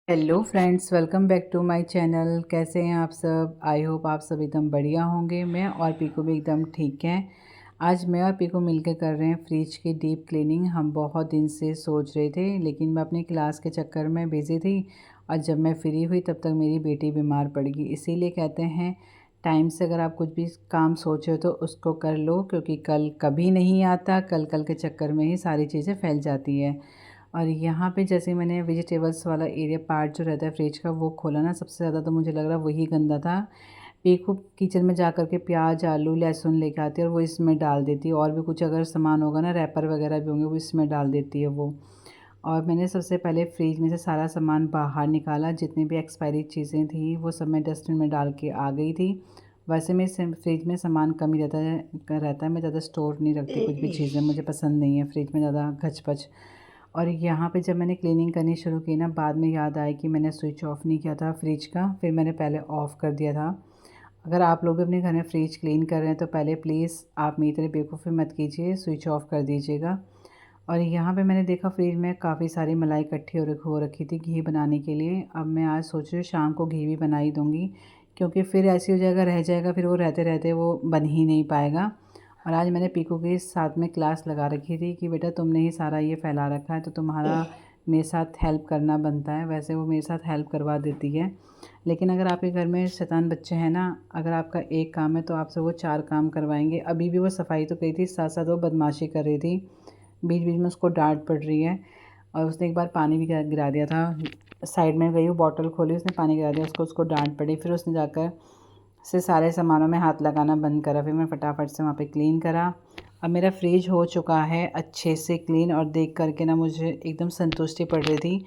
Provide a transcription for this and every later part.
Hello friends, welcome back to my channel. कैसे हैं आप सब? आई होप आप सब एकदम बढ़िया होंगे। मैं और पीकू भी एकदम ठीक हैं। आज मैं और पीकू मिलकर कर रहे हैं फ्रिज की डीप क्लीनिंग। हम बहुत दिन से सोच रहे थे, लेकिन मैं अपनी क्लास के चक्कर में बिज़ी थी और जब मैं फ्री हुई तब तक मेरी बेटी बीमार पड़ गई। इसीलिए कहते हैं टाइम से अगर आप कुछ भी काम सोचो तो उसको कर लो, क्योंकि कल कभी नहीं आता। कल कल के चक्कर में ही सारी चीज़ें फैल जाती है। और यहाँ पे जैसे मैंने वेजिटेबल्स वाला एरिया पार्ट जो रहता है फ्रिज का वो खोला ना, सबसे ज़्यादा तो मुझे लग रहा वही गंदा था। पीकू किचन में जा कर के प्याज आलू लहसुन लेके आती है और वो इसमें डाल देती है, और भी कुछ अगर सामान होगा ना, रैपर वगैरह भी होंगे, वो इसमें डाल देती है वो। और मैंने सबसे पहले फ्रिज में से सारा सामान बाहर निकाला, जितनी भी एक्सपायरी चीज़ें थी वो सब मैं डस्टबिन में डाल के आ गई थी। वैसे मैं फ्रिज में सामान कम ही रहता है। मैं ज़्यादा स्टोर नहीं रखती कुछ भी चीज़ें, मुझे पसंद नहीं है फ्रिज में ज़्यादा घच-पच। और यहाँ पे जब मैंने क्लीनिंग करनी शुरू की ना, बाद में याद आया कि मैंने स्विच ऑफ नहीं किया था फ्रिज का, फिर मैंने पहले ऑफ़ कर दिया था। अगर आप लोग भी अपने घर में फ्रिज क्लीन कर रहे हैं तो पहले प्लीज़ आप मेरी तरह बेवकूफ़ी मत कीजिए, स्विच ऑफ कर दीजिएगा। और यहाँ पे मैंने देखा फ्रिज में काफ़ी सारी मलाई इकट्ठी हो रखी थी घी बनाने के लिए। अब मैं आज सोच रही हूँ शाम को घी भी बना ही दूँगी, क्योंकि फिर ऐसे हो जाएगा, रह जाएगा, फिर वो रहते रहते वो बन ही नहीं पाएगा। और आज मैंने पीकू के साथ में क्लास लगा रखी थी कि बेटा तुमने ही सारा ये फैला रखा है, तो तुम्हारा मेरे साथ हेल्प करना बनता है। वैसे वो मेरे साथ हेल्प करवा देती है, लेकिन अगर आपके घर में शैतान बच्चे हैं ना, अगर आपका एक काम है तो आपसे वो 4 काम करवाएंगे। अभी भी वो सफाई तो करी थी, साथ साथ वो बदमाशी कर रही थी। बीच बीच में उसको डांट पड़ रही है। और उसने एक बार पानी भी गिरा दिया था। साइड में गई, वो बॉटल खोली, उसने पानी गिरा दिया, उसको डांट पड़ी। फिर उसने जाकर से सारे सामानों में हाथ लगाना बंद करा। फिर मैं फटाफट से वहाँ पे क्लीन करा। अब मेरा फ्रिज हो चुका है अच्छे से क्लीन, और देख करके ना मुझे एकदम संतुष्टि पड़ रही थी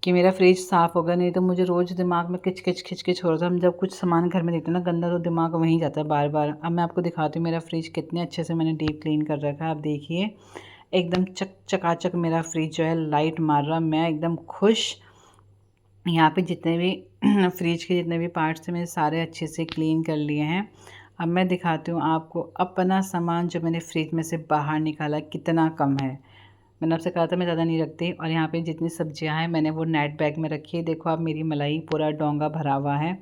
कि मेरा फ्रिज साफ़ होगा। नहीं तो मुझे रोज़ दिमाग में किच किच खिच खिच हो रहा था। हम जब कुछ सामान घर में देखते हैं ना गंदा, तो दिमाग वहीं जाता है बार बार। अब मैं आपको दिखाती हूँ मेरा फ्रिज कितने अच्छे से मैंने डीप क्लीन कर रखा है। आप देखिए, एकदम चकाचक मेरा फ्रिज जो है लाइट मार रहा। मैं एकदम खुश। यहाँ पे जितने भी फ्रिज के जितने भी पार्ट्स थे मैंने सारे अच्छे से क्लीन कर लिए हैं। अब मैं दिखाती हूँ आपको अपना सामान जो मैंने फ्रिज में से बाहर निकाला कितना कम है। मैंने आपसे कहा था मैं ज़्यादा नहीं रखती। और यहाँ पे जितनी सब्जियाँ हैं मैंने वो नेट बैग में रखी है। देखो आप, मेरी मलाई पूरा डोंगा भरा हुआ है।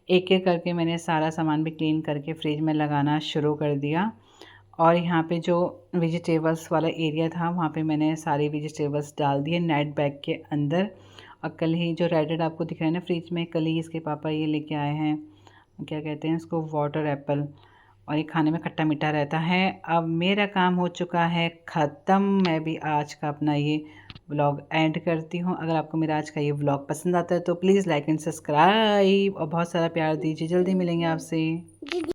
एक एक करके मैंने सारा सामान भी क्लीन करके फ्रिज में लगाना शुरू कर दिया। और यहाँ पे जो वेजिटेबल्स वाला एरिया था वहाँ पे मैंने सारी वेजिटेबल्स डाल दिए नेट बैग के अंदर। और कल ही जो रेडेड आपको दिख रहा है ना फ्रिज में, कल ही इसके पापा ये लेके आए हैं, क्या कहते हैं इसको, वाटर एप्पल। और ये खाने में खट्टा मीठा रहता है। अब मेरा काम हो चुका है ख़त्म। मैं भी आज का अपना ये व्लॉग एंड करती हूँ। अगर आपको मेरा आज का ये व्लॉग पसंद आता है तो प्लीज़ लाइक एंड सब्सक्राइब और बहुत सारा प्यार दीजिए। जल्दी मिलेंगे आपसे।